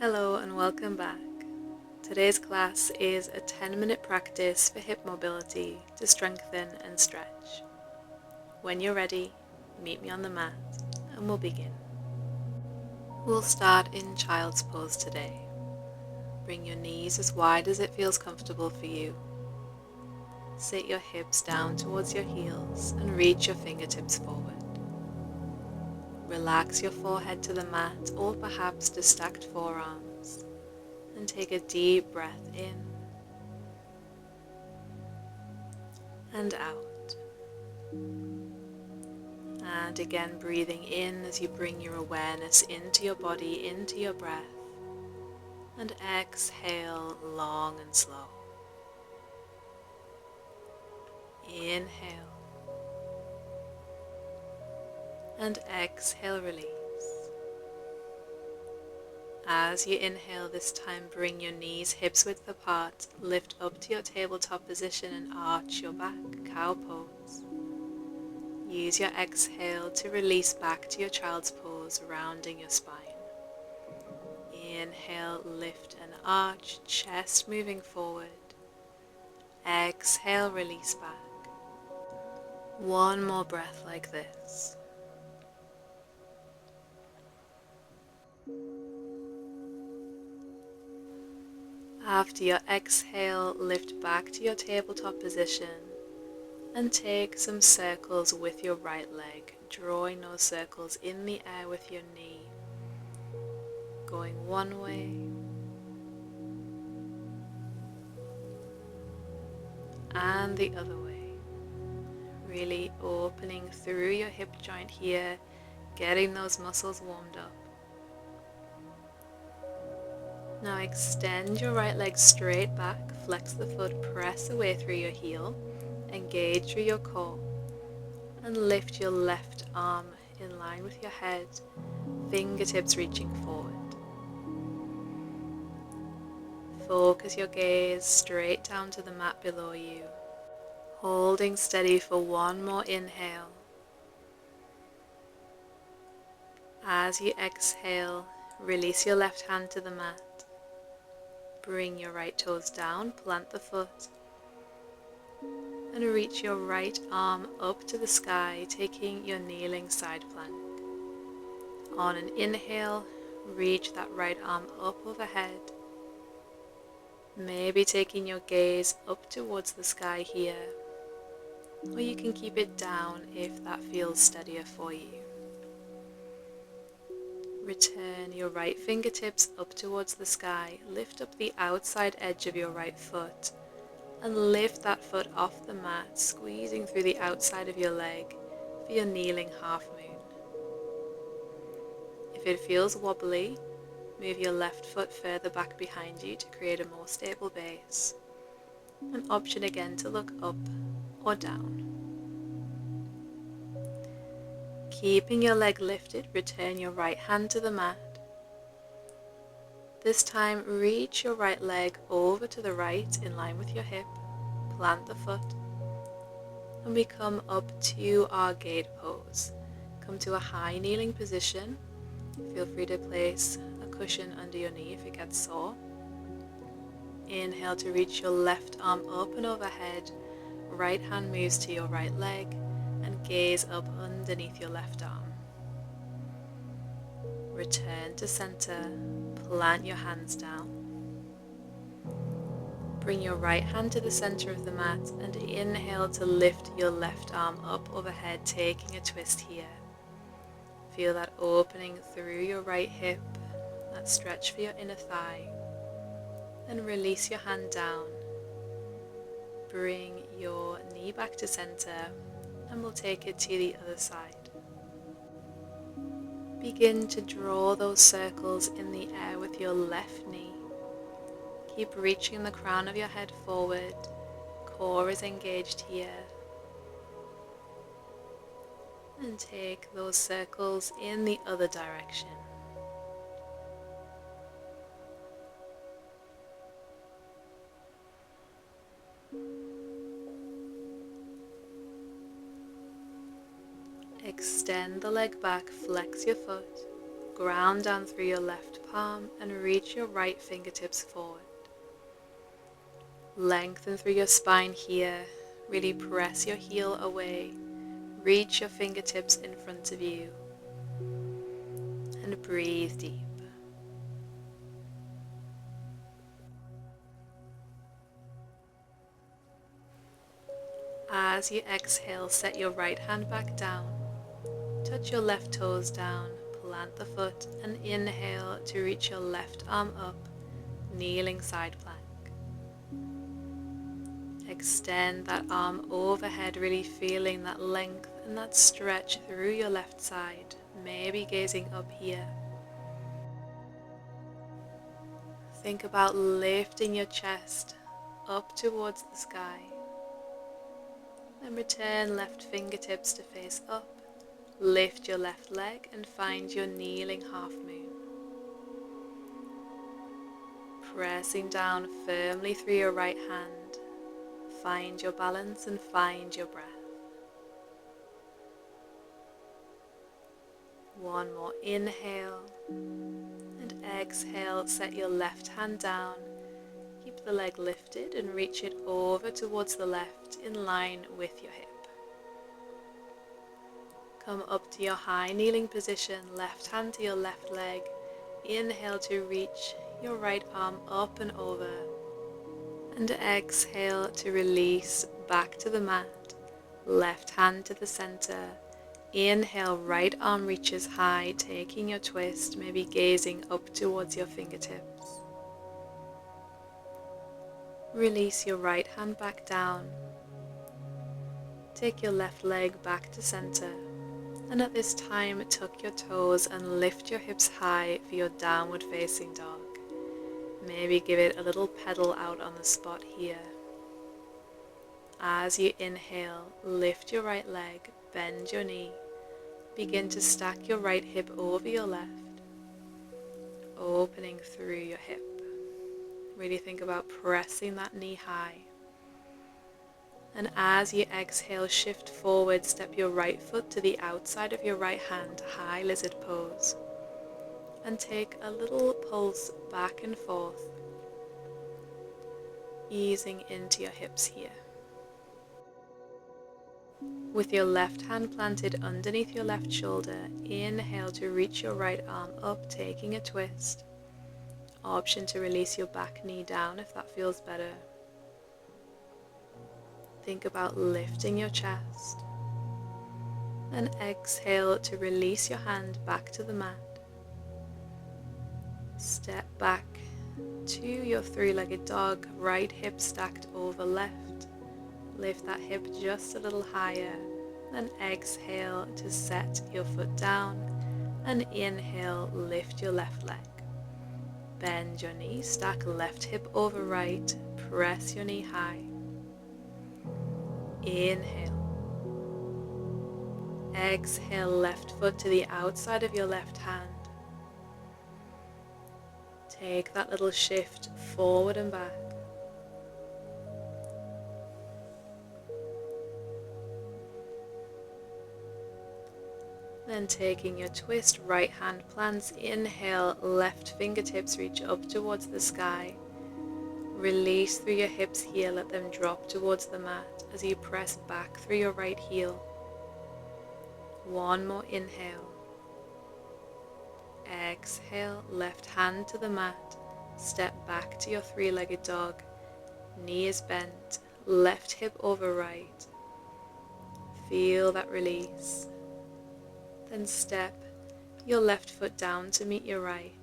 Hello and welcome back. Today's class is a 10-minute practice for hip mobility to strengthen and stretch. When you're ready, meet me on the mat and we'll begin. We'll start in child's pose today. Bring your knees as wide as it feels comfortable for you. Sit your hips down towards your heels and reach your fingertips forward. Relax your forehead to the mat or perhaps to stacked forearms. And take a deep breath in and out. And again, breathing in as you bring your awareness into your body, into your breath. And exhale long and slow. Inhale. And exhale, release. As you inhale this time, bring your knees hips width apart, lift up to your tabletop position and arch your back, cow pose. Use your exhale to release back to your child's pose, rounding your spine. Inhale, lift and arch, chest moving forward. Exhale, release back. One more breath like this. After your exhale, lift back to your tabletop position and take some circles with your right leg, drawing those circles in the air with your knee, going one way and the other way, really opening through your hip joint here, getting those muscles warmed up. Now extend your right leg straight back, flex the foot, press away through your heel, engage through your core, and lift your left arm in line with your head, fingertips reaching forward. Focus your gaze straight down to the mat below you, holding steady for one more inhale. As you exhale, release your left hand to the mat. Bring your right toes down, plant the foot, and reach your right arm up to the sky, taking your kneeling side plank. On an inhale, reach that right arm up overhead, maybe taking your gaze up towards the sky here, or you can keep it down if that feels steadier for you. Return your right fingertips up towards the sky, lift up the outside edge of your right foot, and lift that foot off the mat, squeezing through the outside of your leg for your kneeling half moon. If it feels wobbly, move your left foot further back behind you to create a more stable base. An option again to look up or down. Keeping your leg lifted, return your right hand to the mat. This time, reach your right leg over to the right in line with your hip, plant the foot, and we come up to our gate pose. Come to a high kneeling position. Feel free to place a cushion under your knee if it gets sore. Inhale to reach your left arm up and overhead. Right hand moves to your right leg and gaze up underneath your left arm. Return to center, plant your hands down. Bring your right hand to the center of the mat and inhale to lift your left arm up overhead, taking a twist here. Feel that opening through your right hip, that stretch for your inner thigh. Then release your hand down. Bring your knee back to center and we'll take it to the other side. Begin to draw those circles in the air with your left knee. Keep reaching the crown of your head forward. Core is engaged here. And take those circles in the other direction. Extend the leg back, flex your foot, ground down through your left palm and reach your right fingertips forward. Lengthen through your spine here. Really press your heel away. Reach your fingertips in front of you. And breathe deep. As you exhale, set your right hand back down. Touch your left toes down. Plant the foot and inhale to reach your left arm up. Kneeling side plank. Extend that arm overhead, really feeling that length and that stretch through your left side, maybe gazing up here. Think about lifting your chest up towards the sky. Then return left fingertips to face up. Lift your left leg and find your kneeling half moon. Pressing down firmly through your right hand. Find your balance and find your breath. One more inhale and exhale. Set your left hand down. Keep the leg lifted and reach it over towards the left in line with your hip. Come up to your high kneeling position, left hand to your left leg. Inhale to reach your right arm up and over. And exhale to release back to the mat. Left hand to the center. Inhale, right arm reaches high, taking your twist, maybe gazing up towards your fingertips. Release your right hand back down. Take your left leg back to center. And at this time, tuck your toes and lift your hips high for your downward facing dog. Maybe give it a little pedal out on the spot here. As you inhale, lift your right leg, bend your knee. Begin to stack your right hip over your left, opening through your hip. Really think about pressing that knee high. And as you exhale, shift forward, step your right foot to the outside of your right hand, high lizard pose. And take a little pulse back and forth, easing into your hips here. With your left hand planted underneath your left shoulder, inhale to reach your right arm up, taking a twist. Option to release your back knee down if that feels better. Think about lifting your chest. And exhale to release your hand back to the mat. Step back to your three-legged dog, right hip stacked over left. Lift that hip just a little higher, then exhale to set your foot down, and inhale, lift your left leg. Bend your knee, stack left hip over right, press your knee high. Inhale. Exhale, left foot to the outside of your left hand. Take that little shift forward and back. Then taking your twist, right hand plants, inhale, left fingertips reach up towards the sky. Release through your hips here, let them drop towards the mat as you press back through your right heel. One more inhale. Exhale, left hand to the mat, step back to your three-legged dog, knee is bent, left hip over right. Feel that release. Then step your left foot down to meet your right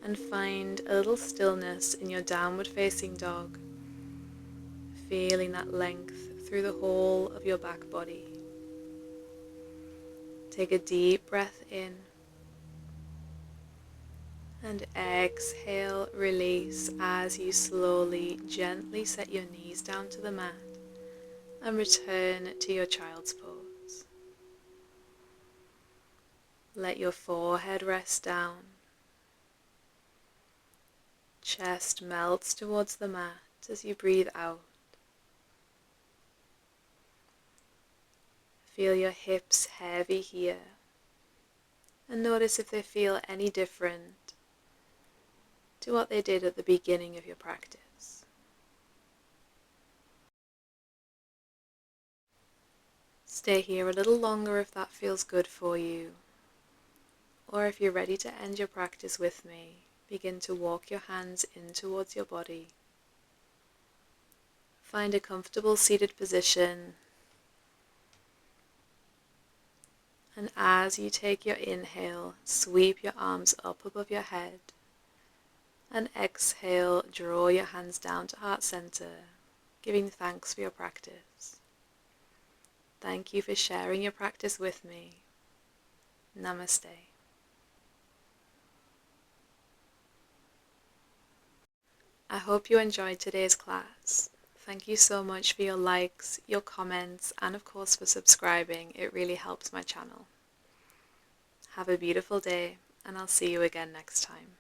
and find a little stillness in your downward facing dog, feeling that length through the whole of your back body. Take a deep breath in and exhale, release as you slowly, gently set your knees down to the mat and return to your child's pose. Let your forehead rest down. Chest melts towards the mat as you breathe out. Feel your hips heavy here. and notice if they feel any different to what they did at the beginning of your practice. Stay here a little longer if that feels good for you, or if you're ready to end your practice with me, begin to walk your hands in towards your body. Find a comfortable seated position, and as you take your inhale, sweep your arms up above your head, and exhale, draw your hands down to heart center, giving thanks for your practice. Thank you for sharing your practice with me. Namaste. I hope you enjoyed today's class. Thank you so much for your likes, your comments, and of course for subscribing. It really helps my channel. Have a beautiful day, and I'll see you again next time.